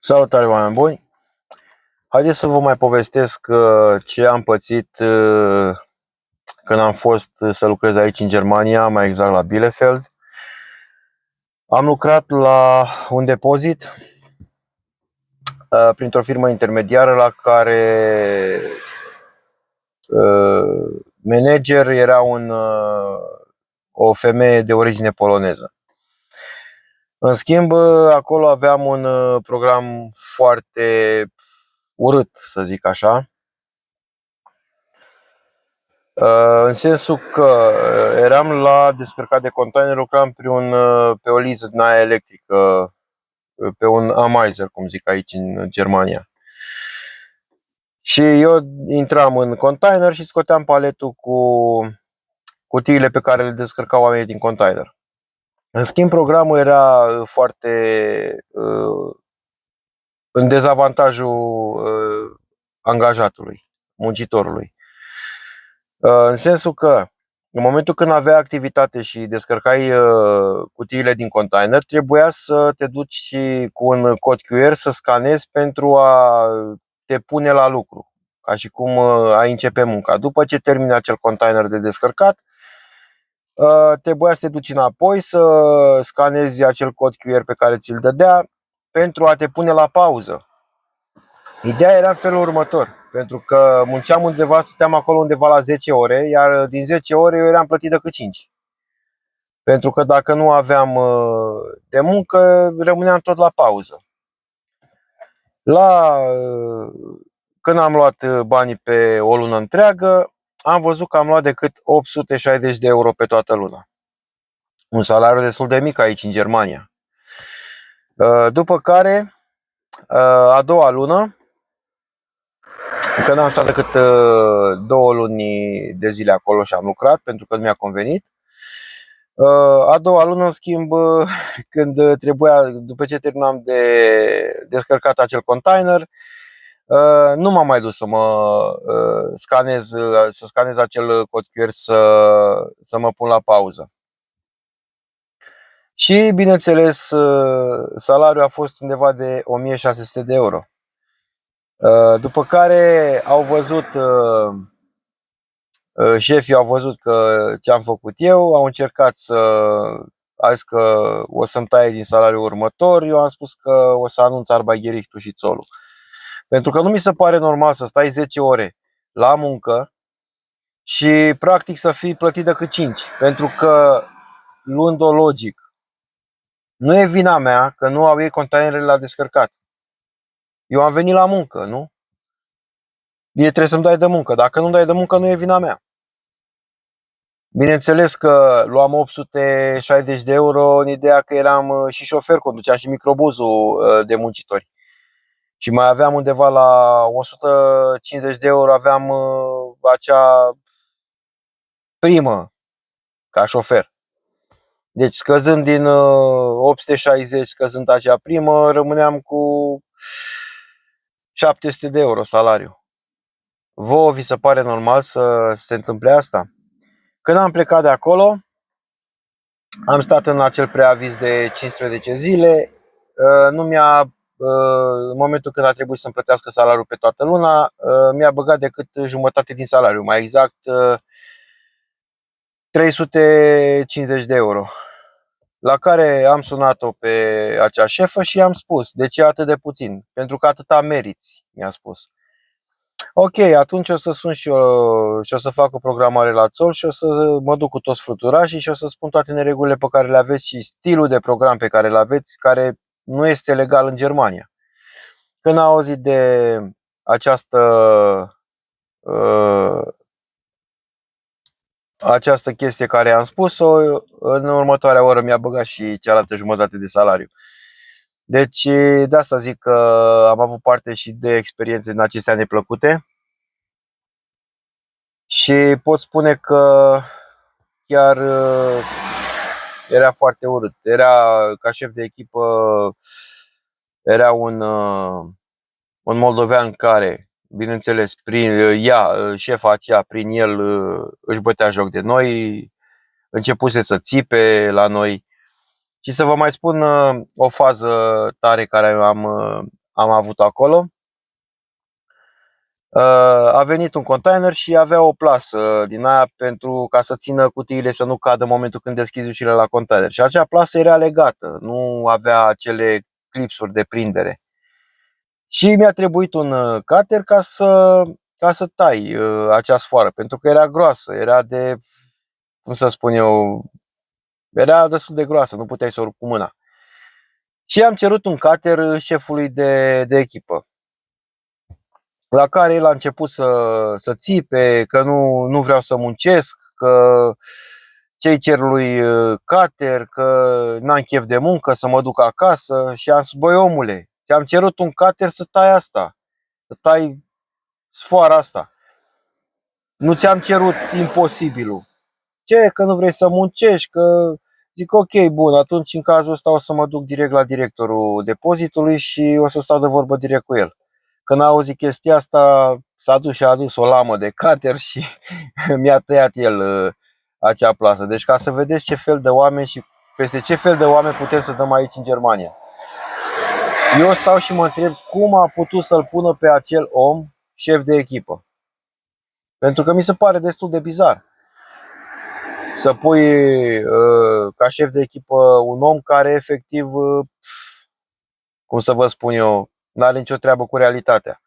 Salutare, oameni buni! Haideți să vă mai povestesc ce am pățit când am fost să lucrez aici în Germania, mai exact la Bielefeld. Am lucrat la un depozit printr-o firmă intermediară la care manager era o femeie de origine poloneză. În schimb, acolo aveam un program foarte urât, să zic așa, în sensul că eram la descărcat de container, lucram pe o liză din aia electrică, pe un Amiser, cum zic aici în Germania. Și eu intram în container și scoteam paletul cu cutiile pe care le descărcau oamenii din container. În schimb, programul era foarte în dezavantajul angajatului, muncitorului. În sensul că în momentul când aveai activitate și descărcai cutiile din container, trebuia să te duci cu un cod QR să scanezi pentru a te pune la lucru, ca și cum ai începe munca. După ce termini acel container de descărcat, trebuia să te duci înapoi să scanezi acel cod QR pe care ți-l dădea pentru a te pune la pauză. Ideea era în felul următor, pentru că munceam undeva, stăteam acolo undeva la 10 ore, iar din 10 ore eu eram plătit decât 5. Pentru că dacă nu aveam de muncă, rămâneam tot la pauză. Când am luat banii pe o lună întreagă, am văzut că am luat decât 860 de euro pe toată luna. Un salariu destul de mic aici în Germania. După care, a doua lună, că n-am stat decât 2 luni de zile acolo și am lucrat pentru că nu mi-a convenit. A doua lună, în schimb, când trebuia, după ce terminam de descărcat acel container, nu m-am mai dus să scanez acel cod QR să mă pun la pauză. Și, bineînțeles, salariul a fost undeva de 1600 de euro. După care șefii au văzut ce am făcut eu, au încercat a zis că o să-mi taie din salariul următor, eu am spus că o să anunț Arbeitsgerichtul și țolul. Pentru că nu mi se pare normal să stai 10 ore la muncă și practic să fii plătit decât 5. Pentru că, luând-o logic, nu e vina mea că nu au ei containerele la descărcat. Eu am venit la muncă, nu? Trebuie să-mi dai de muncă. Dacă nu dai de muncă, nu e vina mea. Bineînțeles că luam 860 de euro în ideea că eram și șofer, conduceam și microbuzul de muncitori. Și mai aveam undeva la 150 de euro, aveam acea primă ca șofer. Deci scăzând din 860, scăzând acea primă, rămâneam cu 700 de euro salariu. Vouă vi se pare normal să se întâmple asta? Când am plecat de acolo, am stat în acel preaviz de 15 zile. În momentul când a trebuit să-mi plătească salariul pe toată luna, mi-a băgat decât jumătate din salariu, mai exact 350 de euro. La care am sunat-o pe acea șefă și i-am spus: de ce atât de puțin? Pentru că atâta meriți, mi-a spus. Ok, atunci o să sun și eu și o să fac o programare la țol și o să mă duc cu toți fluturașii și o să spun toate neregulile pe care le aveți și stilul de program pe care le aveți, care nu este legal în Germania. Când am auzit de această chestie care am spus-o, în următoarea oră mi-a băgat și cealaltă jumătate de salariu. Deci de asta zic că am avut parte și de experiențe din acestea neplăcute. Și pot spune că chiar era foarte urât. Ca șef de echipă, era un moldovean care, bineînțeles, șefa aceea, prin el își bătea joc de noi, începuse să țipe la noi. Și să vă mai spun o fază tare care am am avut acolo. A venit un container și avea o plasă din aia pentru ca să țină cutiile să nu cadă în momentul când deschizi ușile la container. Și acea plasă era legată, nu avea acele clipsuri de prindere. Și mi-a trebuit un cutter ca să tai acea sfoară, pentru că era groasă, era de, cum să spun eu, era destul de groasă, nu puteai să o rup cu mâna. Și am cerut un cutter șefului de echipă, la care el a început să țipe că nu vreau să muncesc, că ce-i cer lui cutter, că n-am chef de muncă, să mă duc acasă. Și am zis, băi omule, ți-am cerut un cutter să tai asta, să tai sfoara asta. Nu ți-am cerut imposibilul. Ce, că nu vrei să muncești, că... Zic, ok, bun, atunci în cazul ăsta o să mă duc direct la directorul depozitului și o să stau de vorbă direct cu el. Când a auzit chestia asta, s-a dus și a adus o lamă de cutter și mi-a tăiat el acea plasă. Deci ca să vedeți ce fel de oameni și peste ce fel de oameni putem să dăm aici în Germania. Eu stau și mă întreb cum a putut să-l pună pe acel om șef de echipă. Pentru că mi se pare destul de bizar să pui ca șef de echipă un om care efectiv, cum să vă spun eu, nu are nicio treabă cu realitatea.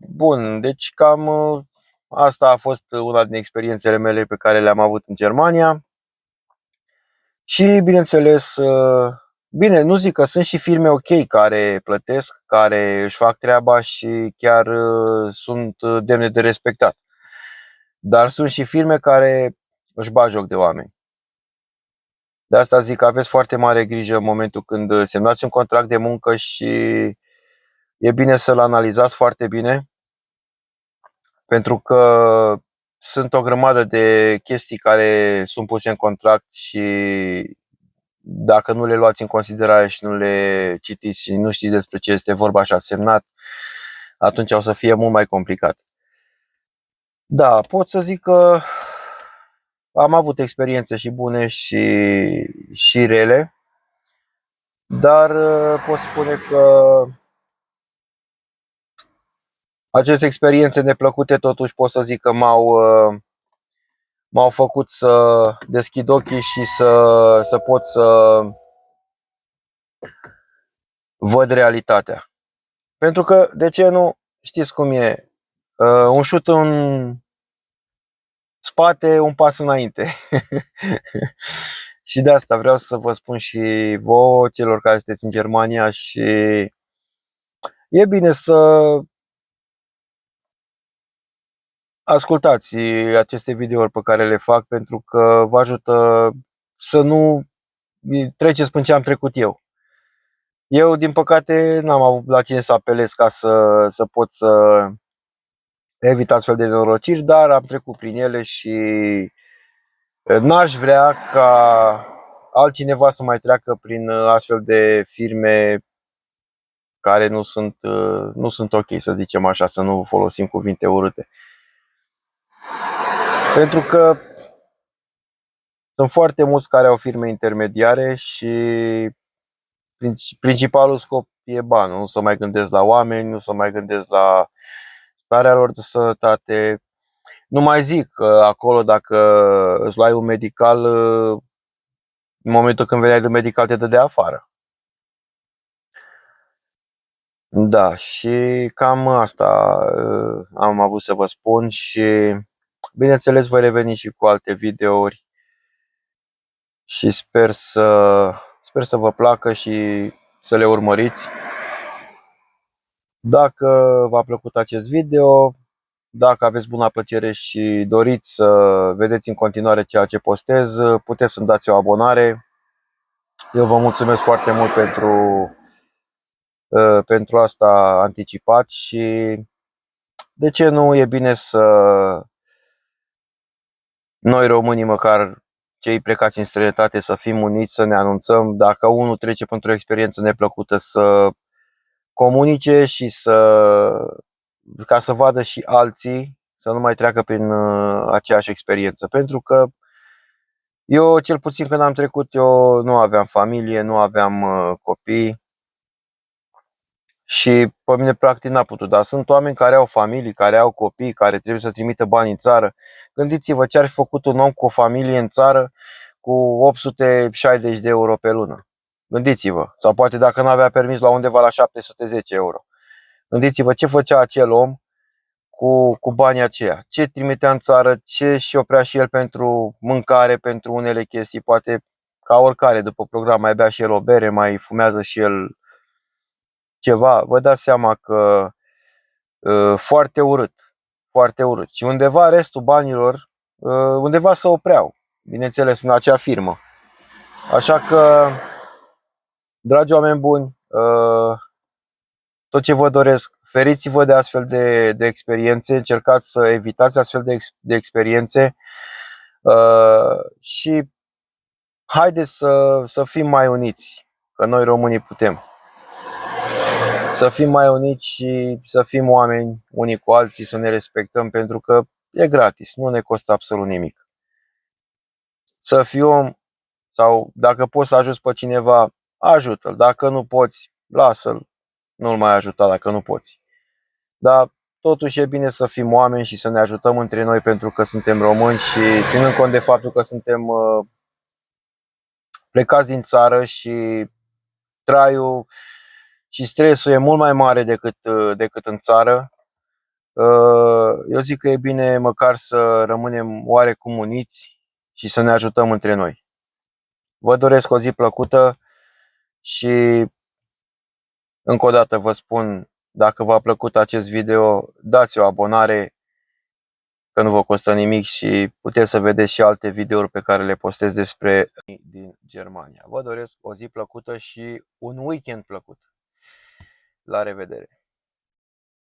Bun, deci cam asta a fost una din experiențele mele pe care le-am avut în Germania. Și bineînțeles, bine, nu zic că sunt și firme ok care plătesc, care își fac treaba și chiar sunt demne de respectat. Dar sunt și firme care își bag joc de oameni. De asta zic că aveți foarte mare grijă în momentul când semnați un contract de muncă și e bine să-l analizați foarte bine, pentru că sunt o grămadă de chestii care sunt puse în contract și dacă nu le luați în considerare și nu le citiți și nu știți despre ce este vorba și ați semnat, atunci o să fie mult mai complicat. Da, pot să zic că am avut experiențe și bune și rele, dar pot spune că aceste experiențe neplăcute totuși pot să zic că m-au făcut să deschid ochii și să pot să văd realitatea. Pentru că, de ce nu, știți cum e, un șut în spate, un pas înainte. Și de asta vreau să vă spun și vouă, celor care sunteți în Germania, și e bine să ascultați aceste videouri pe care le fac, pentru că vă ajută să nu treceți prin ce am trecut eu. Eu, din păcate, n-am avut la cine să apelez ca să pot să evit astfel de nenorociri, dar am trecut prin ele și n-aș vrea ca altcineva să mai treacă prin astfel de firme care nu sunt ok, să zicem așa, să nu folosim cuvinte urâte. Pentru că sunt foarte mulți care au firme intermediare și principalul scop e banul. Nu să mai gândesc la oameni, nu să mai gândesc la starea lor de sănătate. Nu mai zic că acolo dacă îți luai un medical, în momentul când veneai de medical te dădea afară. Da, și cam asta am avut să vă spun și bineînțeles voi reveni și cu alte videouri și sper să vă placă și să le urmăriți. Dacă v-a plăcut acest video, dacă aveți bună plăcere și doriți să vedeți în continuare ceea ce postez, puteți să-mi dați o abonare. Eu vă mulțumesc foarte mult pentru asta anticipat și de ce nu e bine să noi românii, măcar cei plecați în străinătate, să fim uniți, să ne anunțăm. Dacă unul trece pentru o experiență neplăcută, să comunice și ca să vadă și alții să nu mai treacă prin aceeași experiență. Pentru că eu, cel puțin când am trecut, eu nu aveam familie, nu aveam copii Și pe mine practic n-a putut, dar sunt oameni care au familii, care au copii, care trebuie să trimită bani în țară. Gândiți-vă ce ar fi făcut un om cu o familie în țară cu 860 de euro pe lună. Gândiți-vă, sau poate dacă nu avea permis la undeva la 710 euro. Gândiți-vă ce făcea acel om cu banii aceia. Ce trimitea în țară, ce și oprea și el pentru mâncare, pentru unele chestii, poate ca oricare, după program mai bea și el o bere, mai fumează și el ceva. Vă dați seama că foarte urât, foarte urât. Și undeva restul banilor, undeva se opreau, bineînțeles în acea firmă. Așa că, dragi oameni buni, tot ce vă doresc, feriți-vă de astfel de experiențe, încercați să evitați astfel de experiențe și haideți să fim mai uniți, că noi românii putem. Să fim mai uniți și să fim oameni unii cu alții, să ne respectăm, pentru că e gratis, nu ne costă absolut nimic. Să fii om sau dacă poți să ajuți pe cineva, ajută-l. Dacă nu poți, lasă-l, nu-l mai ajuta dacă nu poți. Dar totuși e bine să fim oameni și să ne ajutăm între noi pentru că suntem români și ținând cont de faptul că suntem plecați din țară și traiul și stresul e mult mai mare decât în țară, eu zic că e bine măcar să rămânem oarecum uniți și să ne ajutăm între noi. Vă doresc o zi plăcută și încă o dată vă spun, dacă v-a plăcut acest video, dați o abonare, că nu vă costă nimic și puteți să vedeți și alte videouri pe care le postez despre din Germania. Vă doresc o zi plăcută și un weekend plăcut. La revedere!